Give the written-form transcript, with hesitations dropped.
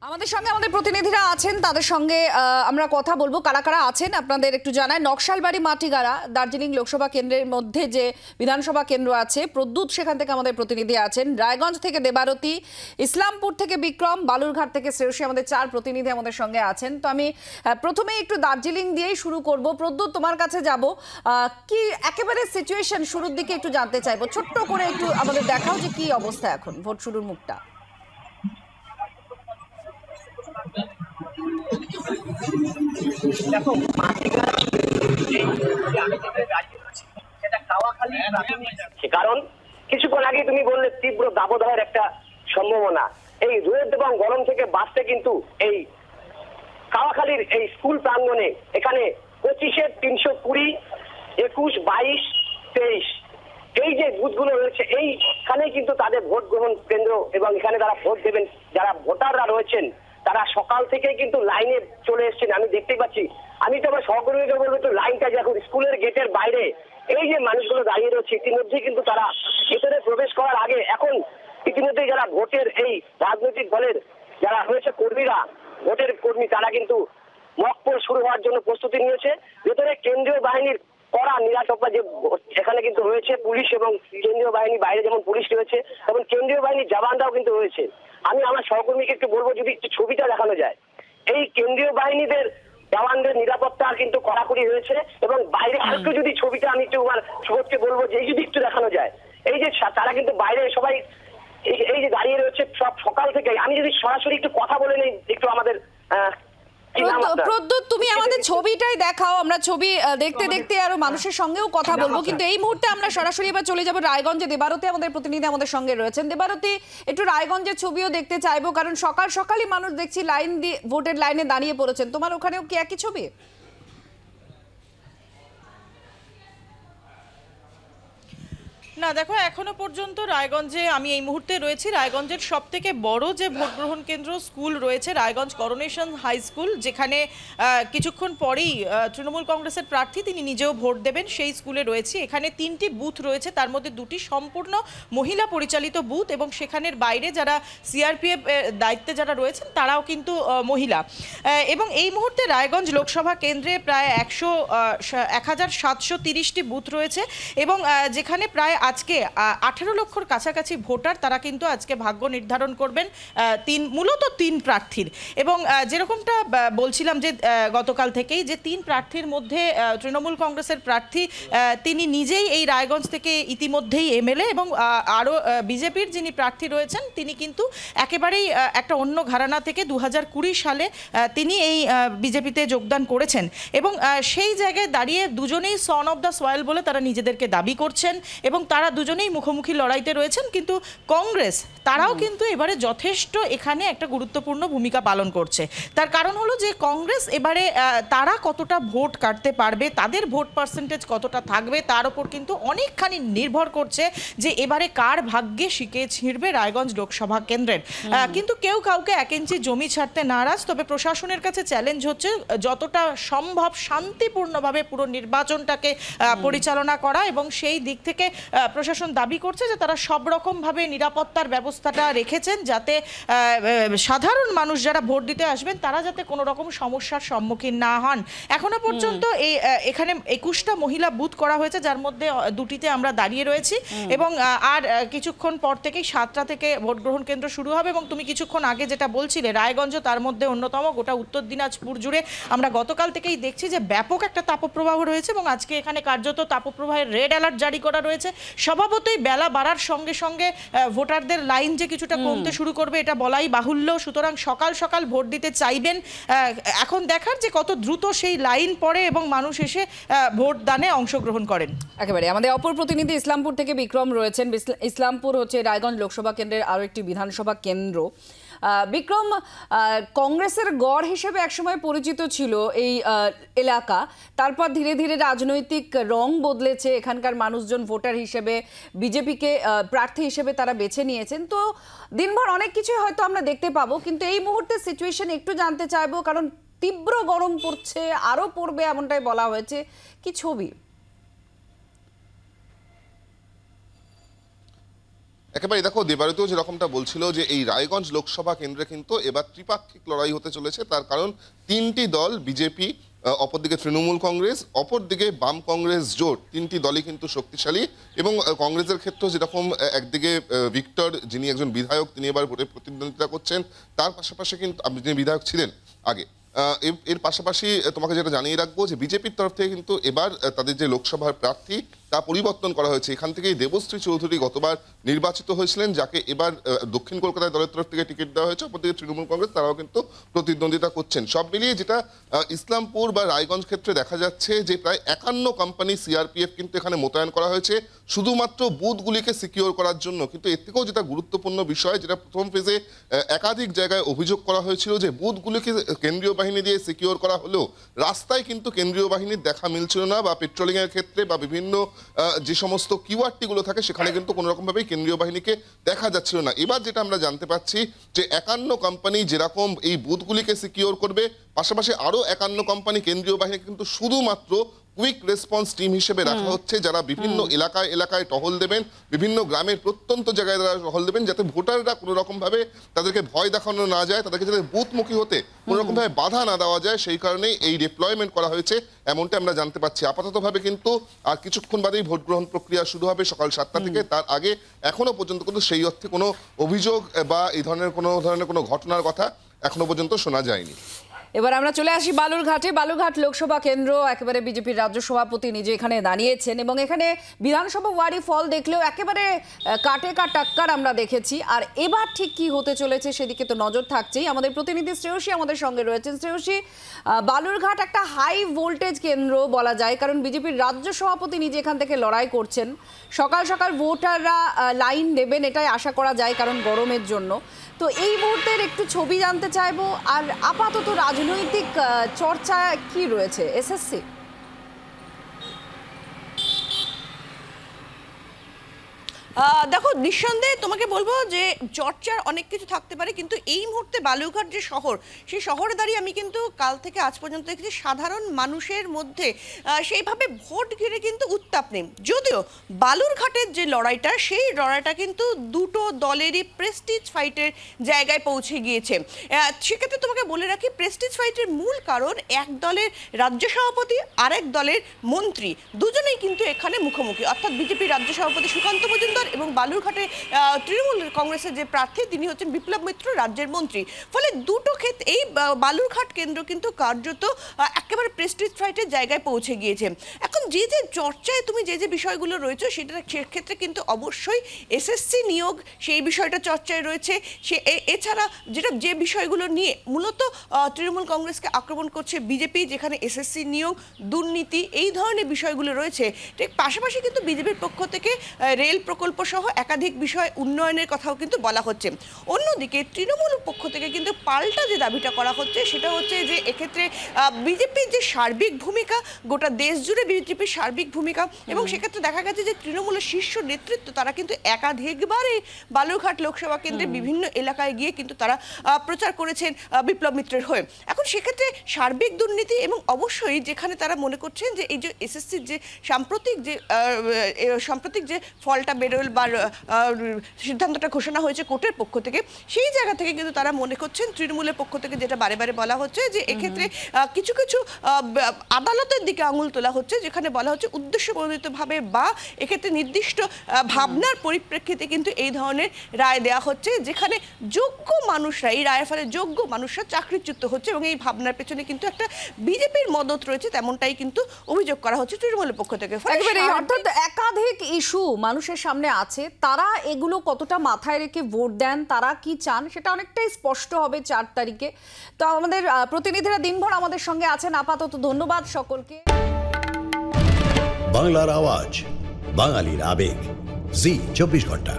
আমাদের সঙ্গে আমাদের প্রতিনিধিরা আছেন, তাদের সঙ্গে আমরা কথা বলবো। কারা কারা আছেন আপনাদের একটু জানায়। নকশালবাড়ি মাটিগাড়া দার্জিলিং লোকসভা কেন্দ্রের মধ্যে যে বিধানসভা কেন্দ্র আছে, প্রদ্যুৎ সেখান থেকে আমাদের প্রতিনিধি আছেন। রায়গঞ্জ থেকে দেবারতী, ইসলামপুর থেকে বিক্রম, বালুরঘাট থেকে শ্রেয়সী, আমাদের 4 প্রতিনিধি আমাদের সঙ্গে আছেন। তো আমি প্রথমে একটু দার্জিলিং দিয়েই শুরু করব। প্রদ্যুৎ, তোমার কাছে যাব। কি একেবারে সিচুয়েশন শুরুর দিকে একটু জানতে চাইবো, ছোট্ট করে একটু আমাদের দেখাও যে কি অবস্থা এখন ভোট শুরুর মুখটা। দেখো, কারণ কিছুক্ষণ আগে তুমি বললে তীব্র দাবদাহের একটা সম্ভাবনা। এই রোদ এবং গরম থেকে বাঁচতে কিন্তু এই কাওয়াখালীর এই স্কুল প্রাঙ্গণে এখানে 25-এর 320, 21, 22, 23 এই যে বুথগুলো রয়েছে, এইখানে কিন্তু তাদের ভোট গ্রহণ কেন্দ্র এবং এখানে তারা ভোট দেবেন। যারা ভোটাররা রয়েছেন তারা সকাল থেকেই কিন্তু লাইনে চলে এসেছেন, আমি দেখতেই পাচ্ছি। আমি তো আমার সহকর্মীকে বলবো একটু লাইনটা যখন স্কুলের গেটের বাইরে এই যে মানুষগুলো দাঁড়িয়ে রয়েছে, ইতিমধ্যেই কিন্তু তারা ভেতরে প্রবেশ করার আগে এখন ইতিমধ্যেই যারা ভোটের এই রাজনৈতিক দলের যারা রয়েছে কর্মীরা, ভোটের কর্মী, তারা কিন্তু মক পোল শুরু হওয়ার জন্য প্রস্তুতি নিয়েছে। ভেতরে কেন্দ্রীয় বাহিনীর কড়া নিরাপত্তা যে এখানে কিন্তু রয়েছে, পুলিশ এবং কেন্দ্রীয় বাহিনী, বাইরে যেমন পুলিশ রয়েছে এবং কেন্দ্রীয় বাহিনীর জওয়ানরাও কিন্তু রয়েছে। আমি আমার সহকর্মীকে একটু বলবো যদি একটু ছবিটা দেখানো যায়। এই কেন্দ্রীয় বাহিনীদের জওয়ানদের নিরাপত্তা কিন্তু কড়াকড়ি হয়েছে এবং বাইরে আরেকটু যদি ছবিটা আমি একটু আমার সুবোধকে বলবো যে এই যদি একটু দেখানো যায়, এই যে তারা কিন্তু বাইরে সবাই এই যে দাঁড়িয়ে রয়েছে সব সকাল থেকে। আমি যদি সরাসরি একটু কথা বলে নেই একটু আমাদের প্রদ্যুৎ, তুমি আমাদের ছবিটাই দেখাও, আমরা ছবি দেখতে দেখতে আরো মানুষের সঙ্গেও কথা বলবো। কিন্তু এই মুহূর্তে আমরা সরাসরি এবার চলে যাব রায়গঞ্জে। দেবারতী আমাদের প্রতিনিধি আমাদের সঙ্গে রয়েছেন। দেবারতী, একটু রায়গঞ্জের ছবিও দেখতে চাইবো, কারণ সকাল সকালই মানুষ দেখছি লাইন দিয়ে ভোটের লাইনে দাঁড়িয়ে পড়েছেন। তোমার ওখানেও কি একই ছবি? না, দেখো, এখনো পর্যন্ত রায়গঞ্জে আমি এই মুহূর্তে রয়েছি। রায়গঞ্জের সব থেকে বড় যে ভোট গ্রহণ কেন্দ্র স্কুল রয়েছে রায়গঞ্জ করোনেশন হাই স্কুল, যেখানে কিছুক্ষণ পরেই তৃণমূল কংগ্রেসের প্রার্থী তিনি নিজেও ভোট দেবেন, সেই স্কুলে রয়েছি। এখানে 3টি বুথ রয়েছে, তার মধ্যে 2টি সম্পূর্ণ মহিলা পরিচালিত বুথ এবং সেখানের বাইরে যারা সিআরপিএফ দায়িত্বে যারা রয়েছেন তারাও কিন্তু মহিলা। এবং এই মুহূর্তে রায়গঞ্জ লোকসভা কেন্দ্রে প্রায় 1730টি বুথ রয়েছে এবং যেখানে প্রায় আজকে 18 লক্ষর কাছাকাছি ভোটার তারা কিন্তু আজকে ভাগ্য নির্ধারণ করবেন মূলত 3 প্রার্থীর। এবং যেরকমটা বলছিলাম যে গতকাল থেকেই যে 3 প্রার্থীর মধ্যে তৃণমূল কংগ্রেসের প্রার্থী তিনি নিজেই এই রায়গঞ্জ থেকে ইতিমধ্যেই এমএলএ এবং আরও বিজেপির যিনি প্রার্থী রয়েছেন তিনি কিন্তু একেবারেই একটা অন্য ঘরানা থেকে 2020 সালে তিনি এই বিজেপিতে যোগদান করেছেন এবং সেই জায়গায় দাঁড়িয়ে দুজনেই সন অফ দ্য সয়েল বলে তারা নিজেদেরকে দাবি করছেন এবং তারা দুজনেই মুখোমুখি লড়াইতে রয়েছেন। কিন্তু কংগ্রেস তারাও কিন্তু এবারে যথেষ্ট এখানে একটা গুরুত্বপূর্ণ ভূমিকা পালন করছে। তার কারণ হলো যে কংগ্রেস এবারে তারা কতটা ভোট কাটতে পারবে, তাদের ভোট পার্সেন্টেজ কতটা থাকবে তার উপর কিন্তু অনেকখানি নির্ভর করছে যে এবারে কার ভাগ্যে শিকে ছিঁড়বে রায়গঞ্জ লোকসভা কেন্দ্রের। কিন্তু কেউ কাউকে 1 ইঞ্চি জমি ছাড়তে নারাজ, তবে প্রশাসনের কাছে চ্যালেঞ্জ হচ্ছে যতটা সম্ভব শান্তিপূর্ণভাবে পুরো নির্বাচনটাকে পরিচালনা করা এবং সেই দিক থেকে প্রশাসন দাবি করছে যে তারা সব রকমভাবে নিরাপত্তার ব্যবস্থাটা রেখেছেন যাতে সাধারণ মানুষ যারা ভোট দিতে আসবেন তারা যাতে কোনো রকম সমস্যার সম্মুখীন না হন। এখনো পর্যন্ত এখানে 21টা মহিলা বুথ করা হয়েছে, যার মধ্যে 2টিতে আমরা দাঁড়িয়ে রয়েছি এবং আর কিছুক্ষণ পর থেকেই 7টা থেকে ভোট গ্রহণ কেন্দ্র শুরু হবে। এবং তুমি কিছুক্ষণ আগে যেটা বলছিলে রায়গঞ্জ তার মধ্যে অন্যতম, গোটা উত্তর দিনাজপুর জুড়ে আমরা গতকাল থেকেই দেখছি যে ব্যাপক একটা তাপপ্রবাহ রয়েছে এবং আজকে এখানে কার্যত তাপপ্রবাহের রেড অ্যালার্ট জারি করা রয়েছে। স্বভাবতই বেলা বাড়ার সঙ্গে সঙ্গে ভোটারদের লাইন যে কিছুটা কমতে শুরু করবে এটা বলাই বাহুল্য, সুতরাং সকাল সকাল ভোট দিতে চাইবেন। এখন দেখার যে কত দ্রুত সেই লাইন পড়ে এবং মানুষ এসে ভোট দানে অংশগ্রহণ করেন। একেবারে আমাদের অপর প্রতিনিধি ইসলামপুর থেকে বিক্রম রয়েছেন। ইসলামপুর হচ্ছে রায়গঞ্জ লোকসভা কেন্দ্রের আরও একটি বিধানসভা কেন্দ্র। বিক্রম, কংগ্রেসের গড় হিসেবে একসময় পরিচিত ছিল এই এলাকা, তারপর ধীরে ধীরে রাজনৈতিক রং বদলেছে, এখানকার মানুষজন ভোটার হিসেবে বিজেপিকে প্রার্থী হিসেবে তারা বেছে নিয়েছেন। তো দিনভর অনেক কিছুই হয়তো আমরা দেখতে পাবো, কিন্তু এই মুহূর্তে সিচুয়েশন একটু জানতে চাইবো, কারণ তীব্র গরম পড়ছে, আরও পড়বে এমনটাই বলা হয়েছে। কি ছবি? একেবারে দেখো, দেবারতীয় যেরকমটা বলছিল যে এই রায়গঞ্জ লোকসভা কেন্দ্রে কিন্তু এবার ত্রিপাক্ষিক লড়াই হতে চলেছে। তার কারণ তিনটি দল, বিজেপি, অপরদিকে তৃণমূল কংগ্রেস, অপরদিকে বাম কংগ্রেস জোট, তিনটি দলই কিন্তু শক্তিশালী। এবং কংগ্রেসের ক্ষেত্রে যেরকম একদিকে ভিক্টর, যিনি একজন বিধায়ক, তিনি এবার ভোটে প্রতিদ্বন্দ্বিতা করছেন, তার পাশাপাশি কিন্তু যিনি বিধায়ক ছিলেন আগে, এর পাশাপাশি তোমাকে যেটা জানিয়ে রাখবো যে বিজেপির তরফ থেকে কিন্তু এবার তাদের যে লোকসভার প্রার্থী তা পরিবর্তন করা হয়েছে। এখান থেকেই দেবশ্রী চৌধুরী গতবার নির্বাচিত হয়েছিলেন, যাকে এবার দক্ষিণ কলকাতায় দলের তরফ থেকে টিকিট দেওয়া হয়েছে। অপরদিকে তৃণমূল কংগ্রেস, তারাও কিন্তু প্রতিদ্বন্দ্বিতা করছেন। সব মিলিয়ে যেটা ইসলামপুর বা রায়গঞ্জ ক্ষেত্রে দেখা যাচ্ছে যে প্রায় 51 কোম্পানি সিআরপিএফ কিন্তু এখানে মোতায়েন করা হয়েছে শুধুমাত্র বুথগুলিকে সিকিউর করার জন্য। কিন্তু এর থেকেও যেটা গুরুত্বপূর্ণ বিষয়, যেটা প্রথম ফেজে একাধিক জায়গায় অভিযোগ করা হয়েছিল যে বুথগুলিকে কেন্দ্রীয় বাহিনী দিয়ে সিকিউর করা হলেও রাস্তায় কিন্তু কেন্দ্রীয় বাহিনীর দেখা মিলছিল না, বা পেট্রোলিংয়ের ক্ষেত্রে বা বিভিন্ন যে সমস্ত কিওয়ার্ডটিগুলো থাকে সেখানে কিন্তু কোনো রকমভাবেই কেন্দ্রীয় বাহিনীকে দেখা যাচ্ছিল না। এবার যেটা আমরা জানতে পাচ্ছি যে 51 কোম্পানি যেরকম এই বুথগুলিকে সিকিউর করবে, পাশাপাশি আরও 51 কোম্পানি কেন্দ্রীয় বাহিনীকে কিন্তু শুধুমাত্র কুইক রেসপন্স টিম হিসেবে রাখা হচ্ছে, যারা বিভিন্ন এলাকায় এলাকায় টহল দেবেন, বিভিন্ন গ্রামের প্রত্যন্ত জায়গায় তারা টহল দেবেন, যাতে ভোটাররা কোনো রকমভাবে তাদেরকে ভয় দেখানো না যায়, তাদেরকে যাতে বুথমুখী হতে কোনো রকমভাবে বাধা না দেওয়া যায়, সেই কারণেই এই ডিপ্লয়মেন্ট করা হয়েছে, এমনটা আমরা জানতে পাচ্ছি। আপাততভাবে কিন্তু আর কিছুক্ষণ বাদেই ভোট গ্রহণ প্রক্রিয়া শুরু হবে সকাল 7টা থেকে। তার আগে এখনো পর্যন্ত কিন্তু সেই অর্থে কোনো অভিযোগ বা এই ধরনের কোনো ঘটনার কথা এখনো পর্যন্ত শোনা যায়নি। এবার আমরা চলে আসি বালুরঘাটে। বালুরঘাট লোকসভা কেন্দ্র, একেবারে বিজেপির রাজ্য সভাপতি নিজে এখানে দাঁড়িয়েছেন এবং এখানে বিধানসভা ওয়ারি ফল দেখলেও একেবারে কাটে টাক্কার আমরা দেখেছি। আর এবার ঠিক কি হতে চলেছে সেদিকে তো নজর থাকছেই। আমাদের প্রতিনিধি শ্রেয়সী আমাদের সঙ্গে রয়েছেন। শ্রেয়সী, বালুরঘাট একটা হাই ভোল্টেজ কেন্দ্র বলা যায়, কারণ বিজেপির রাজ্য সভাপতি নিজে এখান থেকে লড়াই করছেন। সকাল সকাল ভোটাররা লাইন দেবেন এটাই আশা করা যায়, কারণ গরমের জন্য। তো এই মুহূর্তের একটু ছবি জানতে চাইবো। আর আপাতত রাজনৈতিক চর্চা কি রয়েছে এসএসসি? দেখো, নিঃসন্দেহে তোমাকে বলবো যে চর্চার অনেক কিছু থাকতে পারে, কিন্তু এই মুহূর্তে বালুরঘাট যে শহর, সেই শহরে দাঁড়িয়ে আমি কিন্তু কাল থেকে আজ পর্যন্ত দেখেছি সাধারণ মানুষের মধ্যে সেইভাবে ভোট ঘিরে কিন্তু উত্তাপ নেই। যদিও বালুরঘাটের যে লড়াইটা, সেই লড়াইটা কিন্তু দুটো দলেরই প্রেস্টিজ ফাইটের জায়গায় পৌঁছে গিয়েছে। সেক্ষেত্রে তোমাকে বলে রাখি, প্রেস্টিজ ফাইটের মূল কারণ এক দলের রাজ্য সভাপতি আর এক দলের মন্ত্রী, দুজনেই কিন্তু এখানে মুখোমুখি, অর্থাৎ বিজেপির রাজ্য সভাপতি সুকান্ত মজুমদার এবং বালুরঘাটে তৃণমূল কংগ্রেসের যে প্রার্থী তিনি হচ্ছেন বিপ্লব মিত্র, রাজ্যের মন্ত্রী। ফলে দুটো ক্ষেত্রে এই বালুরঘাট কেন্দ্র কিন্তু কার্যত একেবারে প্রেস্টিজ ফাইটের জায়গায় পৌঁছে গিয়েছে। এখন যে চর্চায় তুমি যে বিষয়গুলো রয়েছে, সেক্ষেত্রে কিন্তু অবশ্যই এসএসসি নিয়োগ, সেই বিষয়টা চর্চায় রয়েছে। এছাড়া যে বিষয়গুলো নিয়ে মূলত তৃণমূল কংগ্রেসকে আক্রমণ করছে বিজেপি, যেখানে এসএসসি নিয়োগ, দুর্নীতি, এই ধরনের বিষয়গুলো রয়েছে। ঠিক পাশাপাশি কিন্তু বিজেপির পক্ষ থেকে রেল প্রকল্প সহ একাধিক বিষয় উন্নয়নের কথাও কিন্তু বলা হচ্ছে। অন্যদিকে তৃণমূল পক্ষ থেকে কিন্তু পাল্টা যে দাবিটা করা হচ্ছে সেটা হচ্ছে যে এক্ষেত্রে বিজেপির যে সার্বিক ভূমিকা, গোটা দেশ জুড়ে বিজেপির সার্বিক ভূমিকা, এবং সেক্ষেত্রে দেখা গেছে যে তৃণমূলের শীর্ষ নেতৃত্ব তারা কিন্তু একাধিকবারে বালুরঘাট লোকসভা কেন্দ্রের বিভিন্ন এলাকায় গিয়ে কিন্তু তারা প্রচার করেছেন বিপ্লব মিত্রের হয়ে। এখন সেক্ষেত্রে সার্বিক দুর্নীতি, এবং অবশ্যই যেখানে তারা মনে করছেন যে এই যে এসএসসির যে সাম্প্রতিক যে ফলটা বেরোল বা সিদ্ধান্তটা ঘোষণা হয়েছে কোর্টের পক্ষ থেকে, সেই জায়গা থেকে কিন্তু তারা মনে করছেন, তৃণমূলের পক্ষ থেকে যেটা বারে বারে বলা হচ্ছে যে এক্ষেত্রে কিছু কিছু আদালতের দিকে আঙুল তোলা হচ্ছে, যেখানে বলা হচ্ছে উদ্দেশ্যপ্রণোদিতভাবে বা এক্ষেত্রে নির্দিষ্ট ভাবনার পরিপ্রেক্ষিতে কিন্তু এই ধরনের রায় দেওয়া হচ্ছে, যেখানে যোগ্য মানুষরা, এই রায়ের ফলে যোগ্য মানুষরা চাকরিচ্যুত হচ্ছে, এবং এই ভাবনার পেছনে কিন্তু একটা বিজেপির মদত রয়েছে, তেমনটাই কিন্তু অভিযোগ করা হচ্ছে তৃণমূলের পক্ষ থেকে। অর্থাৎ একাধিক ইস্যু মানুষের সামনে আছে, তারা এগুলো কতটা মাথায় রেখে ভোট দেন, তারা কি চান, সেটা অনেকটাই স্পষ্ট হবে 4 তারিখে। তো আমাদের প্রতিনিধিরা দিনভর আমাদের সঙ্গে আছেন। আপাতত ধন্যবাদ সকলকে। বাংলার আওয়াজ, বাঙালির আবেগ, জি 24 ঘন্টা।